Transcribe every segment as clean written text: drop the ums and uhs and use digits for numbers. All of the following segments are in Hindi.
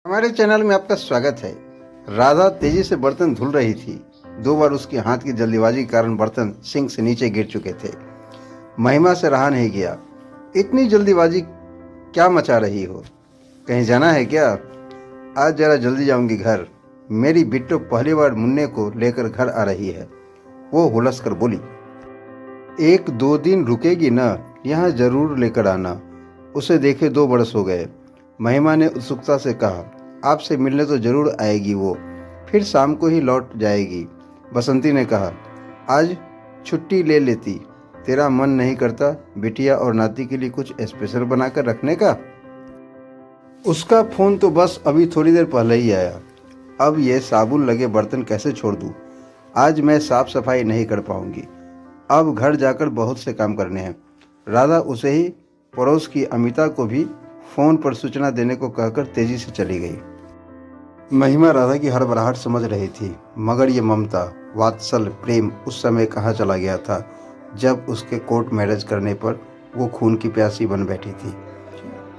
हमारे चैनल में आपका स्वागत है। राधा तेजी से बर्तन धुल रही थी। 2 बार उसके हाथ की जल्दीबाजी के कारण बर्तन सिंक से नीचे गिर चुके थे। महिमा से रहा नहीं गया। इतनी जल्दीबाजी क्या मचा रही हो? कहीं जाना है क्या? आज जरा जल्दी जाऊंगी घर। मेरी बिट्टू पहली बार मुन्ने को लेकर घर आ रही है। वो हुलस कर बोली। 1-2 दिन रुकेगी ना? यहाँ जरूर लेकर आना। उसे देखे 2 बरस हो गए। महिमा ने उत्सुकता से कहा, आपसे मिलने तो जरूर आएगी वो, फिर शाम को ही लौट जाएगी। बसंती ने कहा, आज छुट्टी ले लेती। तेरा मन नहीं करता बिटिया और नाती के लिए कुछ स्पेशल बनाकर रखने का? उसका फोन तो बस अभी थोड़ी देर पहले ही आया। अब ये साबुन लगे बर्तन कैसे छोड़ दूँ? आज मैं साफ सफाई नहीं कर पाऊंगी। अब घर जाकर बहुत से काम करने हैं। राधा उसे ही पड़ोस की अमिता को भी फोन पर सूचना देने को कहकर तेजी से चली गई। महिमा राधा की हड़बड़ाहट समझ रही थी, मगर ये ममता, वात्सल्य, प्रेम उस समय कहाँ चला गया था जब उसके कोर्ट मैरिज करने पर वो खून की प्यासी बन बैठी थी।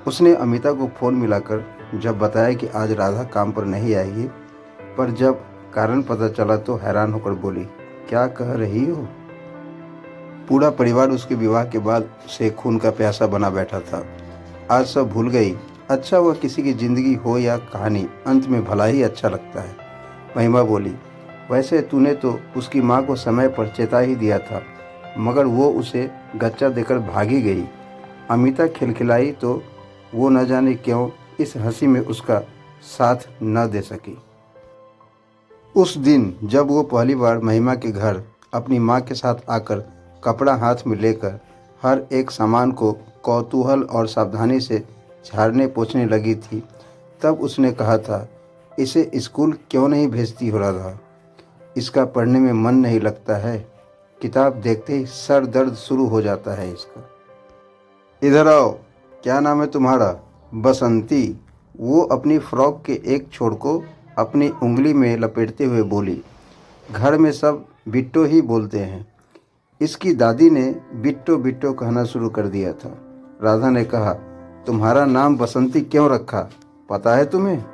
उसने अमिता को फोन मिलाकर जब बताया कि आज राधा काम पर नहीं आएगी, पर जब कारण पता चला तो हैरान होकर बोली, क्या कह रही हो? पूरा परिवार उसके विवाह के बाद से खून का प्यासा बना बैठा था। आज सब भूल गई। अच्छा हुआ किसी की जिंदगी हो या कहानी, अंत में भला ही अच्छा लगता है। महिमा बोली, वैसे तूने तो उसकी माँ को समय पर चेता ही दिया था, मगर वो उसे गच्चा देकर भागी गई। अमिता खिलखिलाई तो वो न जाने क्यों इस हंसी में उसका साथ न दे सकी। उस दिन जब वो पहली बार महिमा के घर अपनी माँ के साथ आकर कपड़ा हाथ में लेकर हर एक सामान को कौतूहल और सावधानी से झाड़ने पोंछने लगी थी, तब उसने कहा था, इसे स्कूल क्यों नहीं भेजती हो राधा? इसका पढ़ने में मन नहीं लगता है। किताब देखते ही सर दर्द शुरू हो जाता है इसका। इधर आओ। क्या नाम है तुम्हारा? बसंती। वो अपनी फ्रॉक के एक छोर को अपनी उंगली में लपेटते हुए बोली। घर में सब बिट्टो ही बोलते हैं। इसकी दादी ने बिट्टो बिट्टो कहना शुरू कर दिया था। राधा ने कहा, तुम्हारा नाम बसंती क्यों रखा, पता है तुम्हें?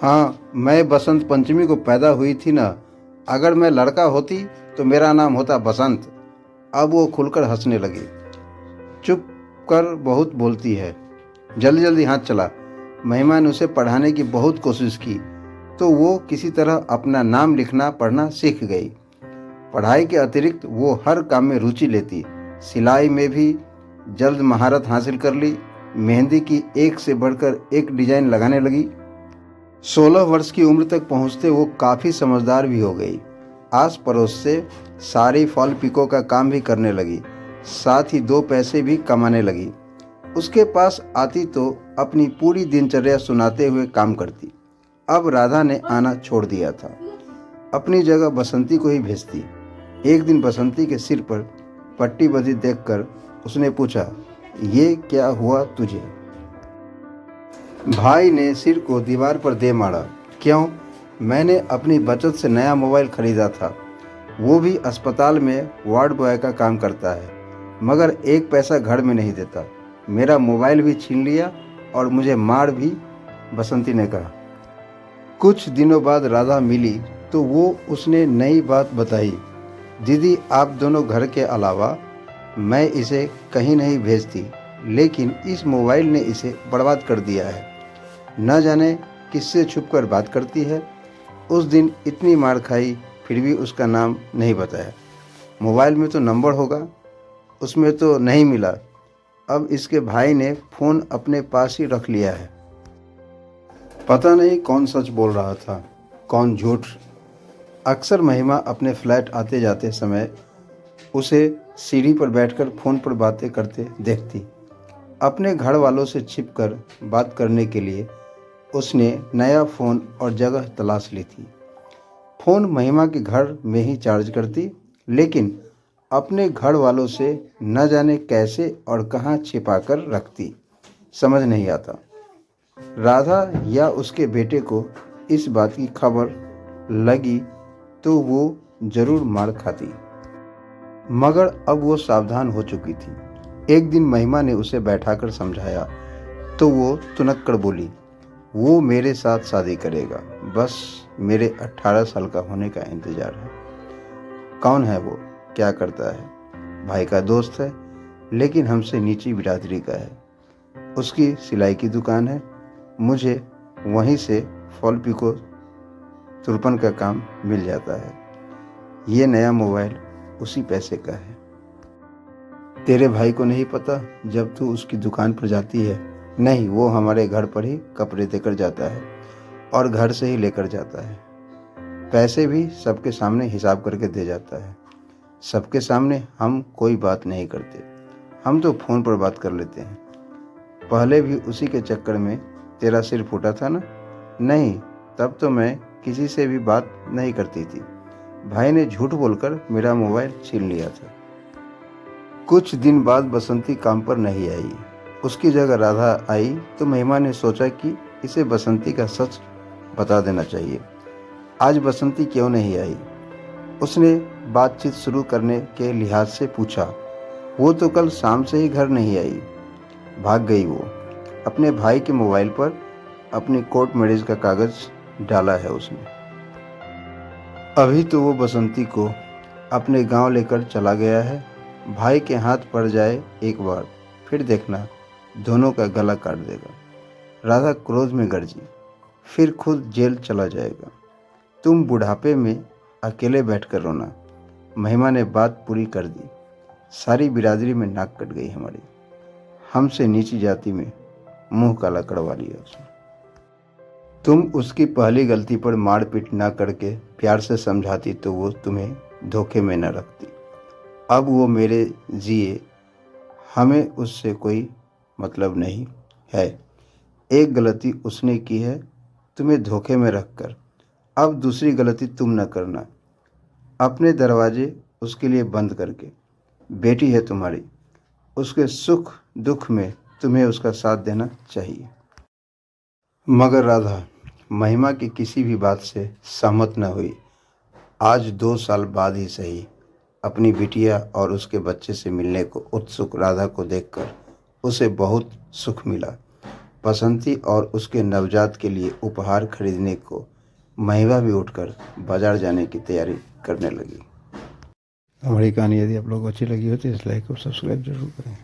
हाँ, मैं बसंत पंचमी को पैदा हुई थी ना। अगर मैं लड़का होती तो मेरा नाम होता बसंत। अब वो खुलकर हंसने लगी। चुप कर, बहुत बोलती है। जल्दी जल्दी हाथ चला। महिमा ने उसे पढ़ाने की बहुत कोशिश की तो वो किसी तरह अपना नाम लिखना पढ़ना सीख गई। पढ़ाई के अतिरिक्त वो हर काम में रुचि लेती। सिलाई में भी जल्द महारत हासिल कर ली। मेहंदी की एक से बढ़कर एक डिजाइन लगाने लगी। 16 वर्ष की उम्र तक पहुंचते वो काफ़ी समझदार भी हो गई। आस पड़ोस से साड़ी फॉल पिको का काम भी करने लगी, साथ ही 2 पैसे भी कमाने लगी। उसके पास आती तो अपनी पूरी दिनचर्या सुनाते हुए काम करती। अब राधा ने आना छोड़ दिया था। अपनी जगह बसंती को ही भेजती। एक दिन बसंती के सिर पर पट्टी बंधी देखकर उसने पूछा, ये क्या हुआ तुझे? भाई ने सिर को दीवार पर दे मारा। क्यों? मैंने अपनी बचत से नया मोबाइल खरीदा था। वो भी अस्पताल में वार्ड बॉय का काम करता है, मगर 1 पैसा घर में नहीं देता। मेरा मोबाइल भी छीन लिया और मुझे मार भी, बसंती ने कहा। कुछ दिनों बाद राधा मिली तो वो उसने नई बात बताई। दीदी, आप दोनों घर के अलावा मैं इसे कहीं नहीं भेजती, लेकिन इस मोबाइल ने इसे बर्बाद कर दिया है। न जाने किससे छुपकर बात करती है। उस दिन इतनी मार खाई फिर भी उसका नाम नहीं बताया। मोबाइल में तो नंबर होगा, उसमें तो नहीं मिला। अब इसके भाई ने फ़ोन अपने पास ही रख लिया है। पता नहीं कौन सच बोल रहा था, कौन झूठ। अक्सर महिमा अपने फ्लैट आते जाते समय उसे सीढ़ी पर बैठकर फ़ोन पर बातें करते देखती। अपने घर वालों से छिपकर बात करने के लिए उसने नया फ़ोन और जगह तलाश ली थी। फ़ोन महिमा के घर में ही चार्ज करती, लेकिन अपने घर वालों से न जाने कैसे और कहाँ छिपाकर रखती, समझ नहीं आता। राधा या उसके बेटे को इस बात की खबर लगी तो वो जरूर मार खाती, मगर अब वो सावधान हो चुकी थी। एक दिन महिमा ने उसे बैठाकर समझाया तो वो तुनक्कड़ बोली, वो मेरे साथ शादी करेगा, बस मेरे 18 साल का होने का इंतज़ार है। कौन है वो, क्या करता है? भाई का दोस्त है, लेकिन हमसे नीची बिरादरी का है। उसकी सिलाई की दुकान है, मुझे वहीं से फॉल पिको तुरपन का काम मिल जाता है। ये नया मोबाइल उसी पैसे का है। तेरे भाई को नहीं पता जब तू उसकी दुकान पर जाती है? नहीं, वो हमारे घर पर ही कपड़े देकर जाता है और घर से ही लेकर जाता है। पैसे भी सबके सामने हिसाब करके दे जाता है। सबके सामने हम कोई बात नहीं करते, हम तो फ़ोन पर बात कर लेते हैं। पहले भी उसी के चक्कर में तेरा सिर फूटा था ना? नहीं, तब तो मैं किसी से भी बात नहीं करती थी। भाई ने झूठ बोलकर मेरा मोबाइल छीन लिया था। कुछ दिन बाद बसंती काम पर नहीं आई। उसकी जगह राधा आई तो महिमा ने सोचा कि इसे बसंती का सच बता देना चाहिए। आज बसंती क्यों नहीं आई? उसने बातचीत शुरू करने के लिहाज से पूछा। वो तो कल शाम से ही घर नहीं आई, भाग गई वो। अपने भाई के मोबाइल पर अपनी कोर्ट मैरिज का कागज डाला है उसने। अभी तो वो बसंती को अपने गांव लेकर चला गया है। भाई के हाथ पड़ जाए एक बार, फिर देखना दोनों का गला काट देगा। राधा क्रोध में गरजी, फिर खुद जेल चला जाएगा। तुम बुढ़ापे में अकेले बैठकर रोना। महिमा ने बात पूरी कर दी। सारी बिरादरी में नाक कट गई हमारी। हमसे नीची जाति में मुंह काला करवा लिया उसने। तुम उसकी पहली गलती पर मारपीट ना करके प्यार से समझाती तो वो तुम्हें धोखे में न रखती। अब वो मेरे जिए, हमें उससे कोई मतलब नहीं है। एक गलती उसने की है तुम्हें धोखे में रखकर, अब दूसरी गलती तुम न करना, अपने दरवाजे उसके लिए बंद करके। बेटी है तुम्हारी, उसके सुख दुख में तुम्हें उसका साथ देना चाहिए। मगर राधा महिमा की किसी भी बात से सहमत न हुई। आज 2 साल बाद ही सही, अपनी बिटिया और उसके बच्चे से मिलने को उत्सुक राधा को देखकर उसे बहुत सुख मिला। बसंती और उसके नवजात के लिए उपहार खरीदने को महिमा भी उठकर बाजार जाने की तैयारी करने लगी। हमारी कहानी यदि आप लोगों को अच्छी लगी हो तो इस लाइक और सब्सक्राइब जरूर करें।